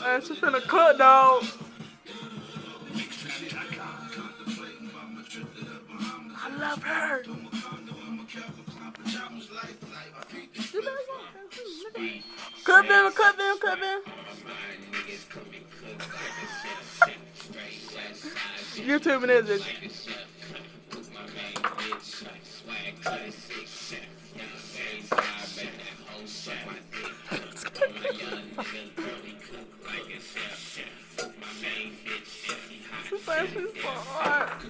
Man, she finna cook, dog. I love her. Cook them, cook them, cook them. YouTube and this bitch. She thinks she's so hot.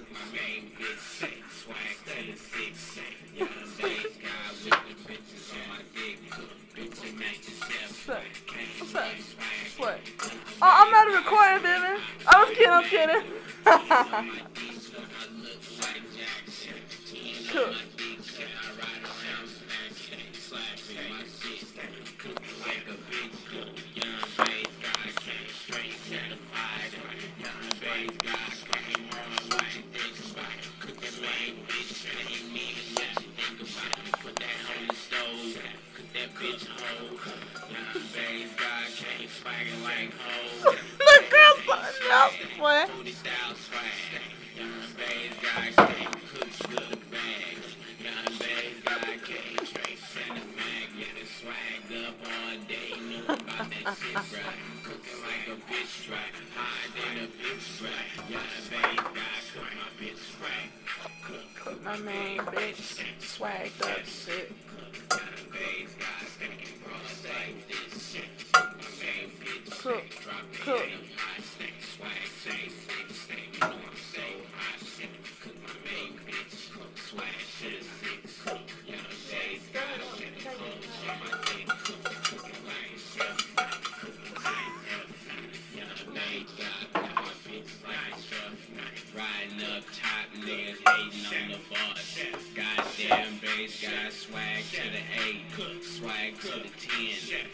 What? Oh, I'm not recording, baby. I was kidding, I'm kidding. Cool. The girl's something else, boy. My main bitch, swagged up shit. Cook, cook. Riding up top, niggas hating on the boss. Goddamn bass, got swag to the 8, swag to the 10.